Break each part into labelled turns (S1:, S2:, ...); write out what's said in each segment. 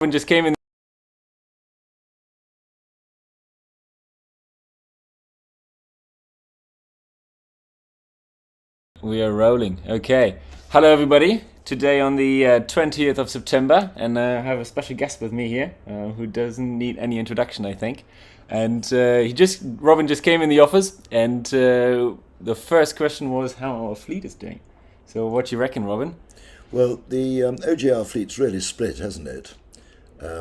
S1: Robin just came in. We are rolling. Okay. Hello, everybody. Today on the 20th of September, and I have a special guest with me here who doesn't need any introduction, I think. And Robin just came in the office, and the first question was how our fleet is doing. So, what do you reckon, Robin?
S2: Well, the OGR fleet's really split, hasn't it?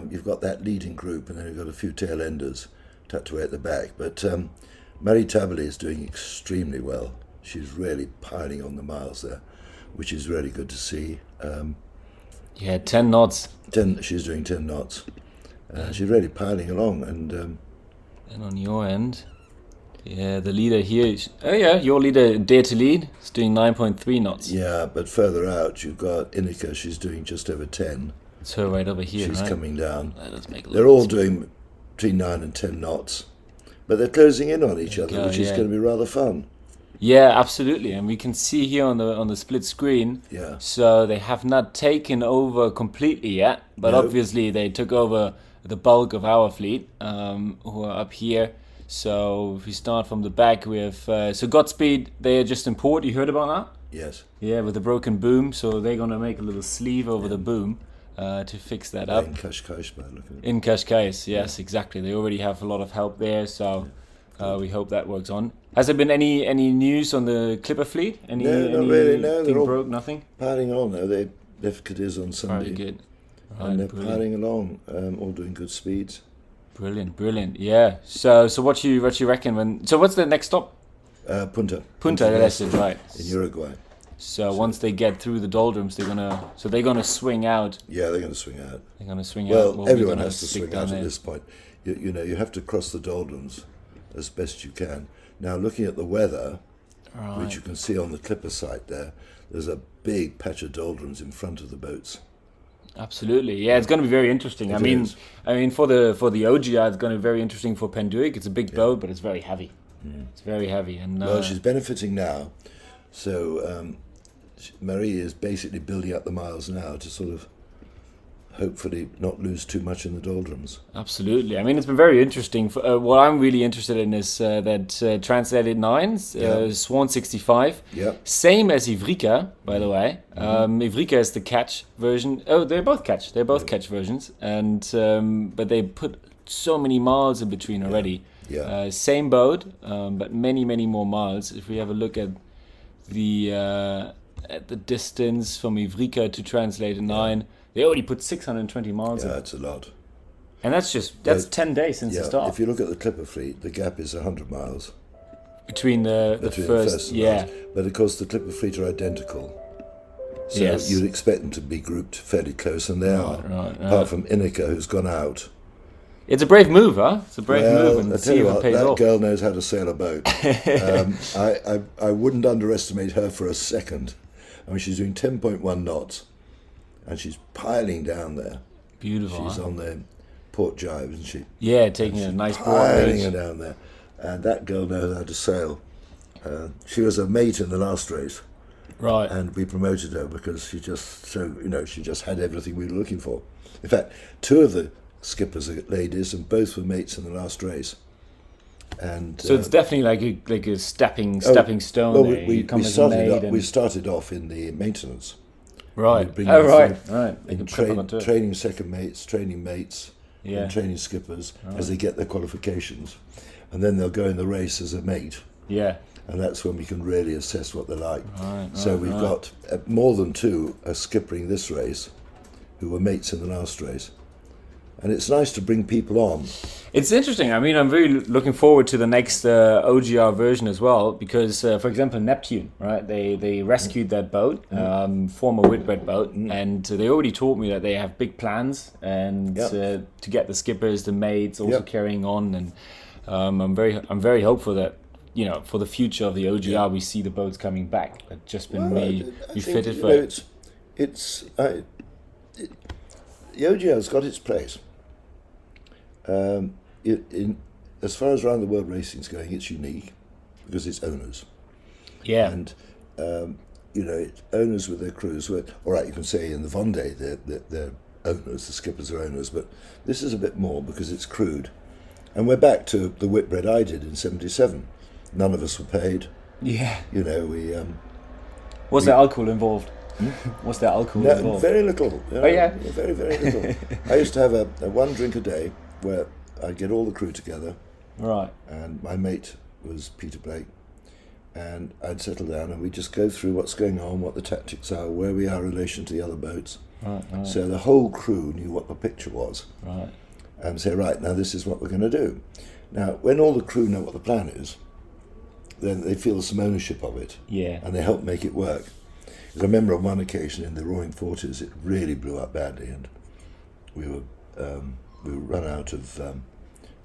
S2: You've got that leading group, and then you've got a few tail enders tucked away at the back. But Marie Taberley is doing extremely well. She's really piling on the miles there, which is really good to see.
S1: Yeah, 10 knots.
S2: She's doing 10 knots. She's really piling along, and
S1: And on your end, yeah, the leader here is, your leader, Dare to Lead, is doing 9.3 knots.
S2: yeah. But further out, you've got Inika. She's doing just over 10.
S1: It's her right over here,
S2: She's
S1: right?
S2: coming down.
S1: Let's make a
S2: They're
S1: look.
S2: all doing between 9 and 10 knots, but they're closing in on each other,
S1: go,
S2: which is
S1: yeah.
S2: going to be rather fun.
S1: Yeah, absolutely, and we can see here on the split screen.
S2: Yeah.
S1: So they have not taken over completely yet, but
S2: No.
S1: obviously they took over the bulk of our fleet, who are up here. So if we start from the back, we have so Godspeed. They are just in port. You heard about that?
S2: Yes.
S1: Yeah, with the broken boom. So they're gonna make a little sleeve over the boom to fix that up.
S2: In Kashkash, by looking at it.
S1: In Cascais, yes, exactly. They already have a lot of help there, so we hope that works on. Has there been any news on the Clipper fleet?
S2: No, not really, no,
S1: anything
S2: they're all-
S1: broke, nothing?
S2: Piling on now. They left Cadiz on Sunday,
S1: Very good.
S2: and they're
S1: brilliant.
S2: piling along, all doing good speeds.
S1: Brilliant. Yeah. So what you reckon when? So what's the next stop?
S2: Punta.
S1: Punta del Este, right?
S2: In Uruguay.
S1: So once they get through the doldrums, they're gonna swing out.
S2: Yeah, they're going to swing out.
S1: They're gonna swing out.
S2: Well,
S1: we're
S2: everyone
S1: gonna
S2: has to
S1: stick
S2: swing
S1: down
S2: out
S1: there.
S2: at this point. You know, you have to cross the doldrums as best you can. Now, looking at the weather, which you can see on the Clipper site there's a big patch of doldrums in front of the boats.
S1: Absolutely, yeah. It's going to be very interesting.
S2: It
S1: I
S2: is.
S1: mean, for the OGR, it's going to be very interesting for Penduik. It's a big boat, but it's very heavy. It's very heavy, and
S2: Well, she's benefiting now. So Marie is basically building up the miles now to sort of hopefully not lose too much in the doldrums.
S1: absolutely. I mean, it's been very interesting. What I'm really interested in is that translated nines, Swan 65.
S2: Yep.
S1: Same as Ivrika, by the way. Ivrika is the catch version. Oh, they're both catch. They're both catch versions, and but they put so many miles in between already.
S2: Yeah.
S1: Same boat, but many more miles. If we have a look at the distance from Ivrika to translated nine, they already put 620 miles in.
S2: Yeah, it's a lot.
S1: And that's 10 days since the
S2: Yeah,
S1: start.
S2: if you look at the Clipper fleet, the gap is 100 miles
S1: Between the
S2: between
S1: first,
S2: and
S1: yeah.
S2: last. But of course, the Clipper fleet are identical. So
S1: Yes.
S2: you'd expect them to be grouped fairly close, and they are.
S1: right.
S2: Apart from Inika, who's gone out.
S1: It's a brave move, huh? It's a brave move, and
S2: I
S1: see
S2: tell you
S1: if it
S2: what,
S1: pays
S2: that
S1: off.
S2: girl knows how to sail a boat. I wouldn't underestimate her for a second. I mean, she's doing 10.1 knots, and she's piling down there.
S1: Beautiful.
S2: She's
S1: Huh?
S2: on the port jibe, isn't she?
S1: Yeah, taking a nice broad
S2: Piling her
S1: range.
S2: down there, and that girl knows how to sail. She was a mate in the last race,
S1: Right.
S2: and we promoted her because she just had everything we were looking for. In fact, two of the skippers are ladies, and both were mates in the last race. And
S1: So it's definitely like a stepping stone.
S2: well,
S1: there. You come
S2: we
S1: as a
S2: started
S1: maid
S2: off,
S1: and,
S2: we started off in the maintenance.
S1: right.
S2: we bring
S1: Oh,
S2: them
S1: right.
S2: through
S1: Right. They
S2: in
S1: can trip onto it.
S2: training second mates, training mates,
S1: Yeah.
S2: and training skippers as they get their qualifications, and then they'll go in the race as a mate,
S1: Yeah.
S2: and that's when we can really assess what they're like.
S1: Right,
S2: So
S1: right,
S2: we've
S1: right.
S2: got more than two are skippering this race, who were mates in the last race, and it's nice to bring people on.
S1: It's interesting. I mean, I'm really looking forward to the next OGR version as well because, for example, Neptune, right? They rescued that boat, former Whitbread boat, and they already told me that they have big plans and
S2: Yep.
S1: to get the skippers, the mates, also
S2: Yep.
S1: carrying on. And I'm very hopeful that for the future of the OGR, we see the boats coming back. They've just been
S2: I
S1: refitted
S2: think,
S1: for it.
S2: The OGR's got its place. As far as around the world racing's going, it's unique because it's owners,
S1: Yeah,
S2: and it's owners with their crews. All right, you can say in the Vendée they're owners, the skippers are owners, but this is a bit more because it's crewed. And we're back to the Whitbread I did in 77. None of us were paid.
S1: Yeah.
S2: You know, we...
S1: Was there alcohol involved? Was there alcohol
S2: no,
S1: involved?
S2: very little. You know,
S1: Oh, yeah?
S2: Very, very little. I used to have a one drink a day where I'd get all the crew together.
S1: Right.
S2: And my mate was Peter Blake. And I'd settle down and we'd just go through what's going on, what the tactics are, where we are in relation to the other boats.
S1: Right.
S2: So the whole crew knew what the picture was.
S1: Right.
S2: And say, right, now this is what we're going to do. Now, when all the crew know what the plan is, then they feel some ownership of it.
S1: Yeah.
S2: And they help make it work. Because I remember on one occasion in the Roaring Forties, it really blew up badly, and we were run out of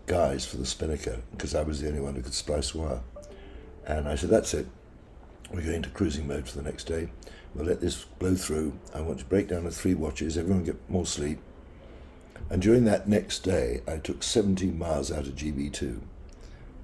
S2: guys for the spinnaker because I was the only one who could splice wire. And I said, that's it. We're going to cruising mode for the next day. We'll let this blow through. I want to break down to 3 watches. Everyone get more sleep. And during that next day, I took 17 miles out of GB2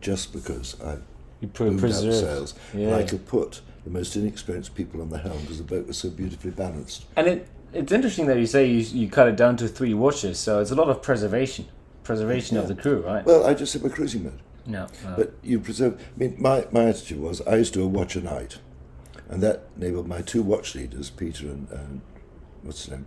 S2: just because I moved out sails.
S1: Yeah.
S2: And I could put the most inexperienced people on the helm because the boat was so beautifully balanced.
S1: And it's interesting that you say you cut it down to 3 watches, so it's a lot of preservation of the crew, right?
S2: Well, I just said we're cruising mode.
S1: No.
S2: But you preserve... I mean, my attitude was I used to do a watch a night, and that enabled my 2 watch leaders, Peter and what's his name,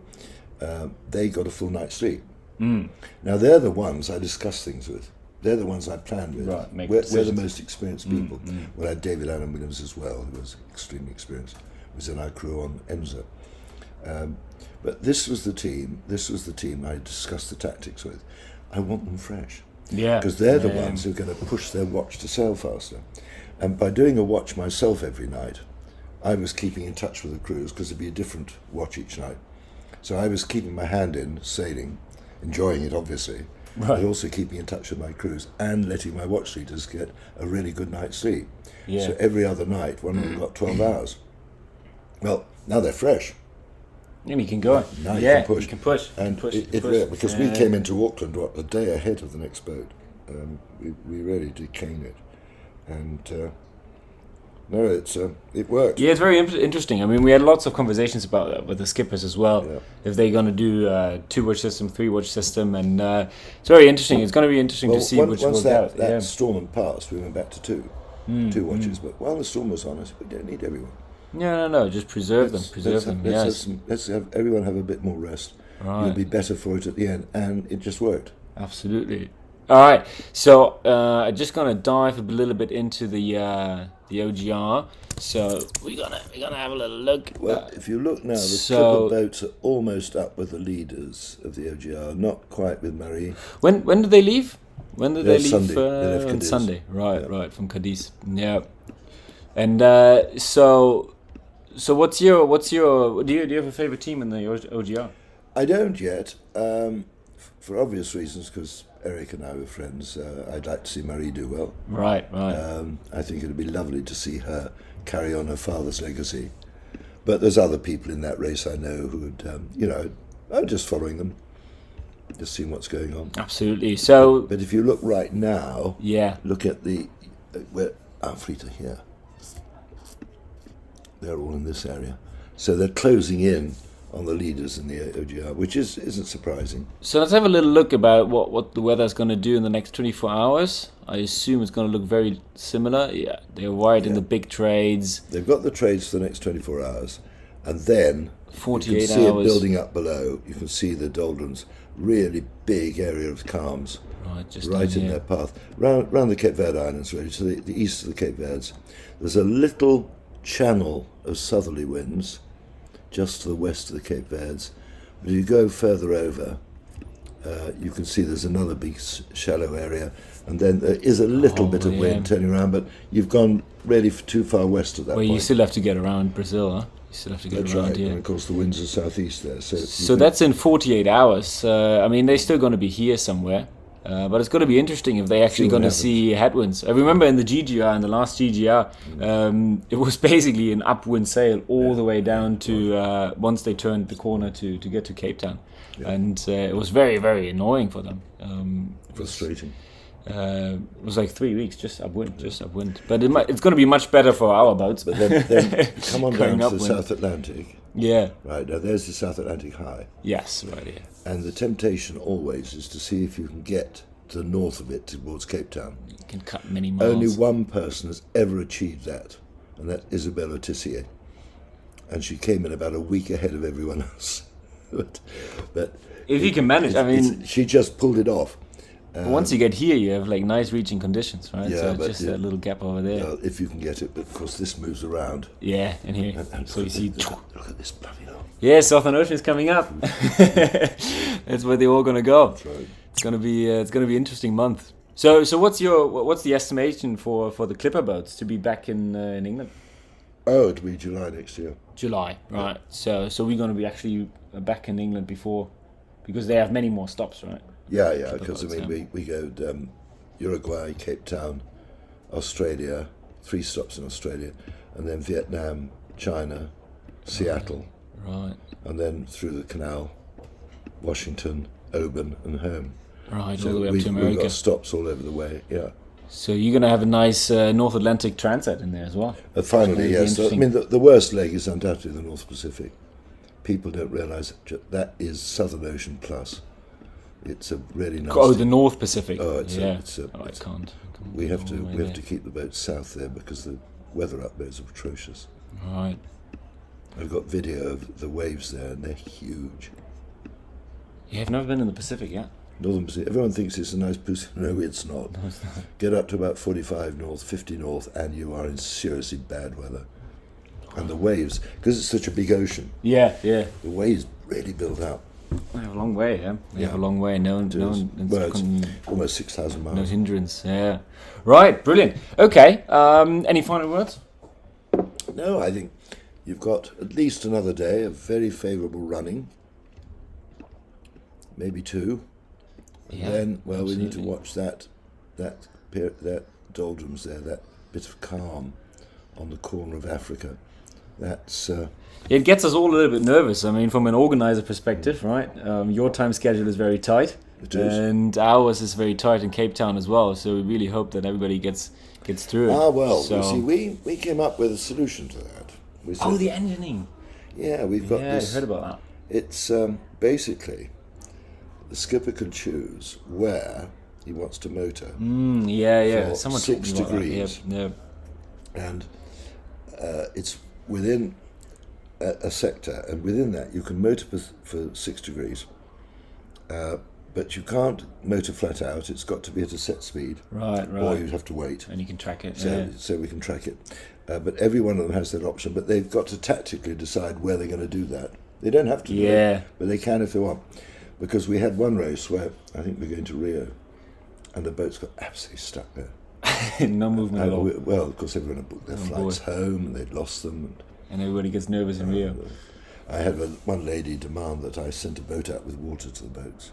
S2: they got a full night's sleep. Now, they're the ones I discuss things with. They're the ones I plan with.
S1: Right,
S2: we're the most experienced people. Well, I had David Allen Williams as well, who was extremely experienced, was in our crew on Enza. But this was the team I discussed the tactics with. I want them fresh.
S1: Yeah.
S2: Because they're the ones who are going to push their watch to sail faster. And by doing a watch myself every night, I was keeping in touch with the crews because it'd be a different watch each night. So I was keeping my hand in, sailing, enjoying it obviously, but also keeping in touch with my crews and letting my watch leaders get a really good night's sleep.
S1: Yeah.
S2: So every other night, one of them got 12 hours. Well, now they're fresh.
S1: And you can go.
S2: Now
S1: Yeah,
S2: you can push.
S1: you can push.
S2: And
S1: You can push.
S2: really, because we came into Auckland a day ahead of the next boat. We really did cane it. And no, it worked.
S1: Yeah, it's very interesting. I mean, we had lots of conversations about that with the skippers as well.
S2: Yeah.
S1: If they're going to do 2-watch system, 3-watch system, and it's very interesting. It's going to be interesting to see which
S2: once
S1: works
S2: that
S1: out. Yeah.
S2: storm had passed, we went back to 2 watches. But while the storm was on, I said, we don't need everyone.
S1: No, just preserve them.
S2: Let's have everyone have a bit more rest.
S1: Right.
S2: You'll be better for it at the end, and it just worked.
S1: Absolutely. All right, so I'm just gonna dive a little bit into the OGR. So we're gonna have a little look.
S2: Well, if you look now, the
S1: so-
S2: triple boats are almost up with the leaders of the OGR, not quite with Marie.
S1: When did they leave? When did they leave?
S2: Sunday. They left
S1: On
S2: Cadiz.
S1: Sunday. Right,
S2: Yeah.
S1: right, from Cadiz. Yeah. And so what's your do you have a favorite team in the OGR?
S2: I don't yet, for obvious reasons, because Eric and I were friends. I'd like to see Marie do well.
S1: Right.
S2: I think it'd be lovely to see her carry on her father's legacy. But there's other people in that race I know who would, I'm just following them, just seeing what's going on.
S1: Absolutely. So,
S2: But if you look right now,
S1: yeah,
S2: look at where our fleet are here. They're all in this area. So they're closing in on the leaders in the OGR, which isn't surprising.
S1: so let's have a little look about what the weather's going to do in the next 24 hours. I assume it's going to look very similar. Yeah, they're wide in the big trades.
S2: They've got the trades for the next 24 hours, and then
S1: 48
S2: you can see
S1: hours.
S2: it building up below. You can see the doldrums, really big area of calms,
S1: Right, just
S2: right
S1: down
S2: in
S1: here.
S2: their path. Round the Cape Verde Islands, really, to the east of the Cape Verdes. There's a little channel of southerly winds just to the west of the Cape Verdes. But if you go further over, you can see there's another big shallow area, and then there is a little bit of wind turning around, but you've gone really too far west at that
S1: Well,
S2: point.
S1: you still have to get around Brazil, huh? You still have to get
S2: That's
S1: around
S2: right,
S1: here.
S2: and of course the winds are southeast there.
S1: So that's in 48 hours. I mean, they're still going to be here somewhere. But it's going to be interesting if they're actually
S2: See what
S1: going to
S2: happens.
S1: see headwinds. I remember in the GGR, in the last GGR, it was basically an upwind sail all the way down to once they turned the corner to get to Cape Town.
S2: Yeah.
S1: And it was very, very annoying for them.
S2: frustrating.
S1: It was like 3 weeks, just upwind. But it's going to be much better for our boats.
S2: But then come on
S1: Going
S2: down to the
S1: upwind.
S2: South Atlantic,
S1: Yeah.
S2: Right, now there's the South Atlantic High.
S1: Yes, right, yeah.
S2: And the temptation always is to see if you can get to the north of it towards Cape Town.
S1: You can cut many miles.
S2: Only one person has ever achieved that, and that's Isabella Tissier. And she came in about a week ahead of everyone else. but
S1: if you can manage, I mean...
S2: she just pulled it off.
S1: Once you get here, you have like nice reaching conditions, right?
S2: Yeah,
S1: so
S2: but
S1: just that little gap over there.
S2: Well, if you can get it, but of course this moves around.
S1: Yeah, and here.
S2: And
S1: so you see...
S2: Look at this bloody hell.
S1: Yeah, Southern Ocean is coming up. That's where they're all going to go.
S2: That's right.
S1: It's going to be interesting month. So what's the estimation for the clipper boats to be back in England?
S2: Oh, it'll be July next year.
S1: July, right? So we're going to be actually back in England before, because they have many more stops, right?
S2: Yeah, because I
S1: boats,
S2: mean we go Uruguay, Cape Town, Australia, 3 stops in Australia, and then Vietnam, China, Seattle,
S1: right,
S2: and then through the canal, Washington, Oban, and home.
S1: Right,
S2: So
S1: all the way up to America.
S2: we've got stops all over the way. Yeah.
S1: So you're going to have a nice North Atlantic transit in there as well.
S2: Finally, yes. I mean, the worst leg is undoubtedly the North Pacific. People don't realise that is Southern Ocean plus. It's a really nice.
S1: Oh, the North Pacific.
S2: Oh,
S1: I can't.
S2: We have to keep the boats south there because the weather up there is atrocious.
S1: Right.
S2: I've got video of the waves there, and they're huge.
S1: You have never been in the Pacific yet?
S2: Northern Pacific. Everyone thinks it's a nice Pacific. No, it's not.
S1: No, it's not.
S2: Get up to about 45 north, 50 north, and you are in seriously bad weather. And the waves, because it's such a big ocean.
S1: Yeah.
S2: The waves really build up.
S1: We have a long way, yeah. We have a long way.
S2: It's almost 6,000 miles.
S1: No hindrance, yeah. Right, brilliant. Okay, any final words?
S2: No, I think you've got at least another day of very favourable running. Maybe 2. And then, we need to watch that doldrums there, that bit of calm on the corner of Africa. That's...
S1: It gets us all a little bit nervous. I mean, from an organizer perspective, right? Your time schedule is very tight.
S2: It is.
S1: And ours is very tight in Cape Town as well. So we really hope that everybody gets through it.
S2: You see, we came up with a solution to that. We said,
S1: the engineering.
S2: Yeah, we've got this.
S1: I heard about that.
S2: It's basically the skipper can choose where he wants to motor.
S1: For
S2: Someone 6 degrees.
S1: Yeah.
S2: And it's within a sector, and within that you can motor for 6 degrees, but you can't motor flat out. It's got to be at a set speed,
S1: right,
S2: or you'd have to wait.
S1: And you can track it.
S2: So we can track it. But every one of them has that option, but they've got to tactically decide where they're going to do that. They don't have to do it, but they can if they want. Because we had one race where I think we're going to Rio, and the boats got absolutely stuck there.
S1: No movement at all.
S2: Well, of course, everyone had booked their flights home, and they'd lost them.
S1: And everybody gets nervous in Rio.
S2: I had one lady demand that I sent a boat out with water to the boats.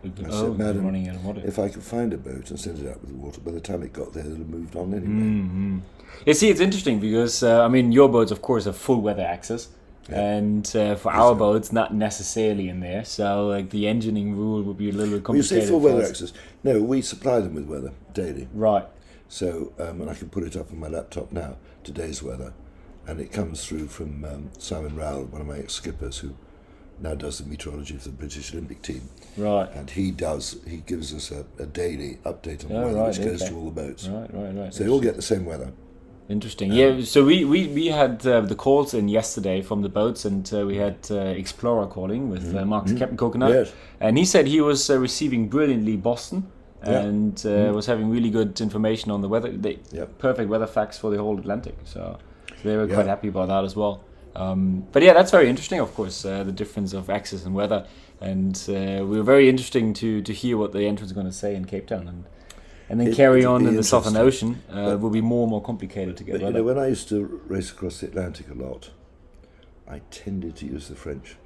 S2: I said,
S1: Madam,
S2: running out of water. If I could find a boat and send it out with water, by the time it got there, they'd have moved on anyway.
S1: Mm-hmm. You see, it's interesting because, your boats, of course, have full weather access. Yeah. And for our boats, not necessarily in there. So, like, the engineering rule would be a little bit complicated.
S2: You say full weather access. No, we supply them with weather daily.
S1: Right.
S2: So, and I can put it up on my laptop now, today's weather. And it comes through from Simon Rowell, one of my ex-skippers, who now does the meteorology for the British Olympic team.
S1: Right.
S2: And he gives us a daily update on the weather, which goes to all the boats.
S1: Right.
S2: So they all get the same weather.
S1: Interesting. Yeah, so we had the calls in yesterday from the boats, and we had Explorer calling with Mark's Captain Coconut.
S2: Yes.
S1: And he said he was receiving brilliantly Boston, and was having really good information on the weather, perfect weather facts for the whole Atlantic. So they were quite happy about that as well. But yeah, that's very interesting, of course, the difference of access and weather. And we were very interesting to hear what the entrants are going to say in Cape Town. And then carry on in the Southern Ocean will be more and more complicated to get weather.
S2: When I used to race across the Atlantic a lot, I tended to use the French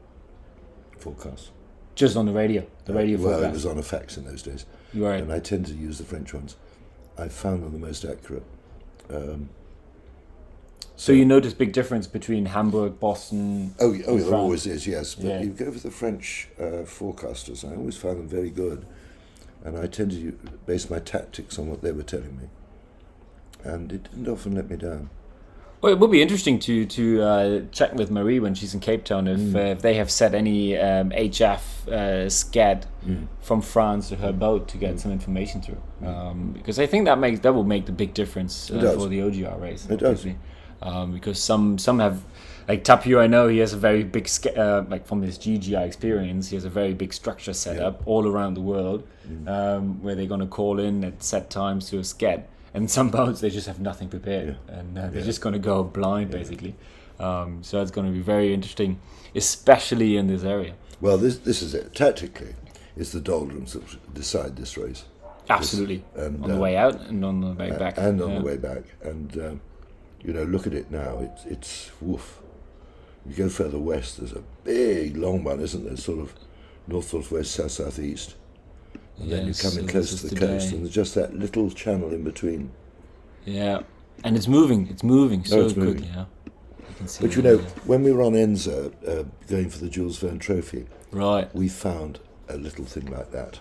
S2: forecast.
S1: Just on the radio? The radio forecast?
S2: Well, it was on a fax in those days.
S1: Right.
S2: And I tend to use the French ones. I found them the most accurate.
S1: So you notice big difference between Hamburg, Boston?
S2: Oh, there always is, yes. But you go for the French forecasters. I always found them very good. And I tend to base my tactics on what they were telling me. And it didn't often let me down.
S1: Well, it would be interesting to check with Marie when she's in Cape Town if they have set any HF SCAD from France to her boat to get some information through. Because I think that will make the big difference for the OGR race.
S2: It does.
S1: Because some have, like Tapio, I know he has a very big like from his GGI experience, he has a very big structure set up all around the world where they're going to call in at set times to a SCAD. And some boats, they just have nothing prepared, and they're just going to go blind, basically. So it's going to be very interesting, especially in this area.
S2: Well, this is it. Tactically, it's the doldrums that decide this race.
S1: Absolutely. And, on the way out and on the way back.
S2: And on the way back. And, you know, look at it now. It's woof. You go further west, there's a big, long one, isn't there? Sort of north, northwest, south, southeast. And then you come in close to the coast, and there's just that little channel in between.
S1: Yeah, and it's moving. It's moving so quickly. Yeah.
S2: But you know, when we were on Enza, going for the Jules Verne Trophy,
S1: right,
S2: we found a little thing like that.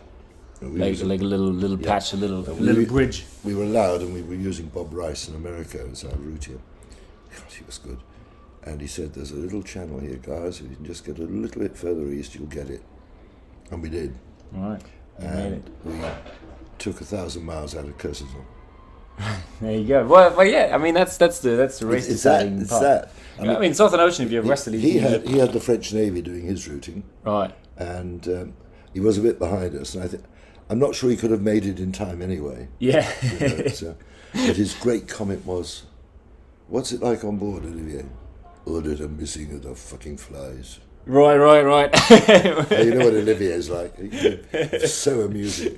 S1: Like a little patch, a little bridge.
S2: We were allowed, and we were using Bob Rice in America as our routier. God, he was good. And he said, "There's a little channel here, guys. If you can just get a little bit further east, you'll get it." And we did.
S1: Right.
S2: And we took 1,000 miles out of Courcezon.
S1: There you go. Well, yeah. I mean, that's the race deciding
S2: it's
S1: part.
S2: that.
S1: I mean, Southern Ocean. If you have westerly,
S2: he had the French Navy doing his routing,
S1: right?
S2: And he was a bit behind us. And I'm not sure he could have made it in time anyway.
S1: Yeah.
S2: You know, but his great comment was, "What's it like on board, Olivier?" "Oh, that I'm missing the fucking flies."
S1: Right.
S2: You know what Olivier's like. It's so amusing.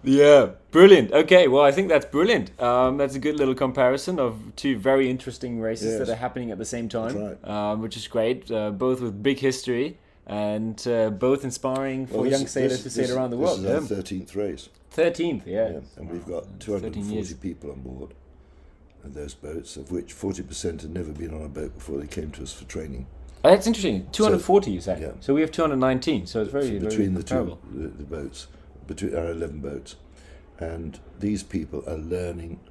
S1: Yeah, brilliant. Okay, well, I think that's brilliant. That's a good little comparison of two very interesting races that are happening at the same time,
S2: that's right.
S1: which is great. Both with big history and both inspiring for young sailors to sail around the world.
S2: This is our 13th race.
S1: 13th, yeah.
S2: And we've got 240 people on board of those boats, of which 40% had never been on a boat before they came to us for training.
S1: Oh, that's interesting. 240, you said.
S2: Yeah.
S1: So we have 219. So it's very
S2: between
S1: very comparable.
S2: the boats, between our 11 boats, and these people are learning.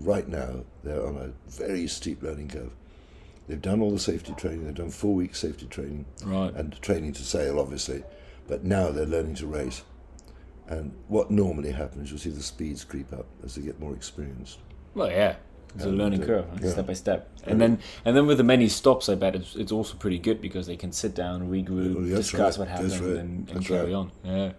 S2: Right now, they're on a very steep learning curve. They've done all the safety training. They've done 4 weeks safety training,
S1: right,
S2: and training to sail, obviously. But now they're learning to race. And what normally happens, you'll see the speeds creep up as they get more experienced.
S1: Well, yeah. It's a learning curve, step by step, and then with the many stops, I bet it's also pretty good because they can sit down, regroup, discuss what happened, and carry on. Yeah.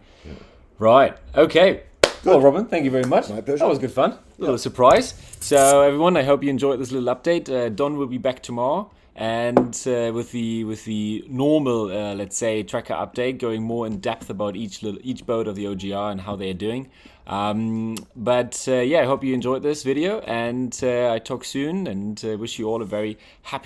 S1: Right. Okay. Good. Well, Robin, thank you very much.
S2: My pleasure.
S1: That was good fun. A little surprise. So, everyone, I hope you enjoyed this little update. Don will be back tomorrow, and with the normal, let's say, tracker update, going more in depth about each boat of the OGR and how they are doing. But I hope you enjoyed this video, and I talk soon, and wish you all a very happy